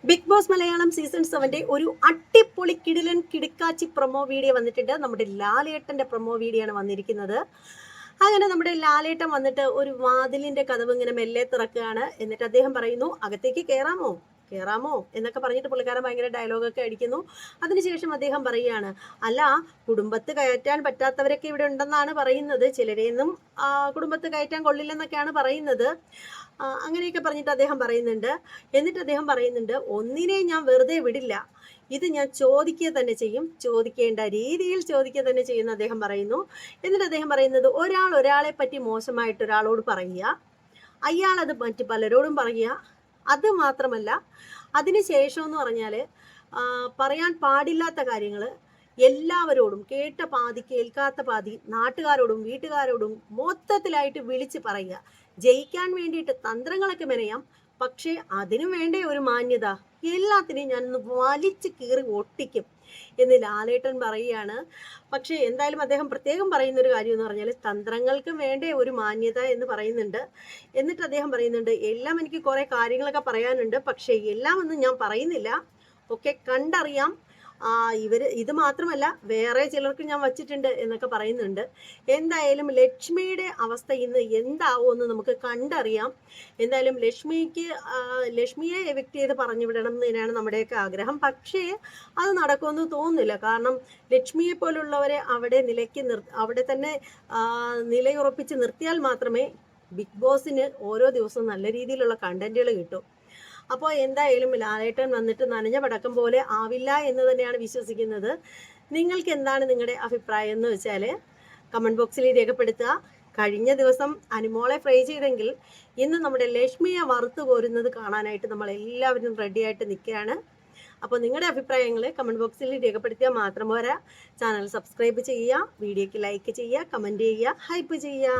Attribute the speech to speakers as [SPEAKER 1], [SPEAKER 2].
[SPEAKER 1] Big boss Malayalam season 7 ഒരു അടിപൊളി കിടിലൻ കിടുക്കാച്ചി പ്രൊമോ വീഡിയോ വന്നിട്ടുണ്ട്. നമ്മുടെ ലാലേട്ടന്റെ പ്രൊമോ വീഡിയോ ആണ് വന്നിരിക്കുന്നത്. അങ്ങനെ നമ്മുടെ ലാലേട്ടൻ വന്നിട്ട് ഒരു വാതിലിന്റെ കതവ് ഇങ്ങനെ മെല്ലെ തുറക്കുകയാണ്. എന്നിട്ട് അദ്ദേഹം പറയുന്നു, അകത്തേക്ക് കയറാമോ കയറാമോ എന്നൊക്കെ പറഞ്ഞിട്ട് പുള്ളിക്കാരൻ ഭയങ്കര ഡയലോഗൊക്കെ അടിക്കുന്നു. അതിനുശേഷം അദ്ദേഹം പറയുകയാണ്, അല്ല, കുടുംബത്ത് കയറ്റാൻ പറ്റാത്തവരൊക്കെ ഇവിടെ ഉണ്ടെന്നാണ് പറയുന്നത്, ചിലരെയൊന്നും കുടുംബത്ത് കയറ്റാൻ കൊള്ളില്ലെന്നൊക്കെയാണ് പറയുന്നത്. അങ്ങനെയൊക്കെ പറഞ്ഞിട്ട് അദ്ദേഹം പറയുന്നുണ്ട്. എന്നിട്ട് അദ്ദേഹം പറയുന്നുണ്ട്, ഒന്നിനെ ഞാൻ വെറുതെ വിടില്ല, ഇത് ഞാൻ ചോദിക്കുക തന്നെ ചെയ്യും, ചോദിക്കേണ്ട രീതിയിൽ ചോദിക്കുക തന്നെ ചെയ്യുമെന്ന് അദ്ദേഹം പറയുന്നു. എന്നിട്ട് അദ്ദേഹം പറയുന്നത്, ഒരാളെ പറ്റി മോശമായിട്ട് ഒരാളോട് പറയുക, അയാൾ അത് മറ്റു പലരോടും പറയുക, അത് മാത്രമല്ല അതിനുശേഷം എന്ന് പറഞ്ഞാൽ പറയാൻ പാടില്ലാത്ത കാര്യങ്ങൾ എല്ലാവരോടും, കേട്ട പാതി കേൾക്കാത്ത പാതി, നാട്ടുകാരോടും വീട്ടുകാരോടും മൊത്തത്തിലായിട്ട് വിളിച്ച് പറയുക. ജയിക്കാൻ വേണ്ടിയിട്ട് തന്ത്രങ്ങളൊക്കെ മെനയാം, പക്ഷേ അതിനു വേണ്ടേ ഒരു മാന്യത, എല്ലാത്തിനെയും ഞാനൊന്ന് വലിച്ചു കീറി ഒട്ടിക്കും എന്ന് ലാലേട്ടൻ പറയുകയാണ്. പക്ഷേ എന്തായാലും അദ്ദേഹം പ്രത്യേകം പറയുന്നൊരു കാര്യം എന്ന് പറഞ്ഞാൽ തന്ത്രങ്ങൾക്ക് വേണ്ടേ ഒരു മാന്യത എന്ന് പറയുന്നുണ്ട്. എന്നിട്ട് അദ്ദേഹം പറയുന്നുണ്ട്, എല്ലാം എനിക്ക് കുറേ കാര്യങ്ങളൊക്കെ പറയാനുണ്ട്, പക്ഷേ എല്ലാം ഒന്നും ഞാൻ പറയുന്നില്ല, ഒക്കെ കണ്ടറിയാം. ഇത് മാത്രമല്ല വേറെ ചിലർക്ക് ഞാൻ വച്ചിട്ടുണ്ട് എന്നൊക്കെ പറയുന്നുണ്ട്. എന്തായാലും ലക്ഷ്മിയുടെ അവസ്ഥ ഇന്ന് എന്താവുമെന്ന് നമുക്ക് കണ്ടറിയാം. എന്തായാലും ലക്ഷ്മിയെ എവിക്റ്റ് ചെയ്ത് പറഞ്ഞു വിടണം എന്നതിനാണ് നമ്മുടെയൊക്കെ ആഗ്രഹം. പക്ഷേ അത് നടക്കുമെന്ന് തോന്നുന്നില്ല. കാരണം ലക്ഷ്മിയെ പോലുള്ളവരെ അവിടെ തന്നെ നിലയുറപ്പിച്ച് നിർത്തിയാൽ മാത്രമേ ബിഗ് ബോസിന് ഓരോ ദിവസവും നല്ല രീതിയിലുള്ള കണ്ടന്റുകൾ കിട്ടും. അപ്പോൾ എന്തായാലും ലാലേട്ടൻ വന്നിട്ട് നനഞ്ഞ പടക്കം പോലെ ആവില്ല എന്ന് തന്നെയാണ് വിശ്വസിക്കുന്നത്. നിങ്ങൾക്ക് എന്താണ് നിങ്ങളുടെ അഭിപ്രായം എന്ന് വെച്ചാൽ കമൻറ്റ് ബോക്സിൽ രേഖപ്പെടുത്തുക. കഴിഞ്ഞ ദിവസം അനുമോളെ ഫ്രൈ ചെയ്തെങ്കിൽ ഇന്ന് നമ്മുടെ ലക്ഷ്മിയെ വറുത്ത് കോരുന്നത് കാണാനായിട്ട് നമ്മൾ എല്ലാവരും റെഡിയായിട്ട് നിൽക്കുകയാണ്. അപ്പോൾ നിങ്ങളുടെ അഭിപ്രായങ്ങൾ കമൻറ്റ് ബോക്സിൽ രേഖപ്പെടുത്തിയാൽ മാത്രം പോരാ, ചാനൽ സബ്സ്ക്രൈബ് ചെയ്യുക, വീഡിയോയ്ക്ക് ലൈക്ക് ചെയ്യുക, കമൻറ്റ് ചെയ്യുക, ഹൈപ്പ് ചെയ്യുക.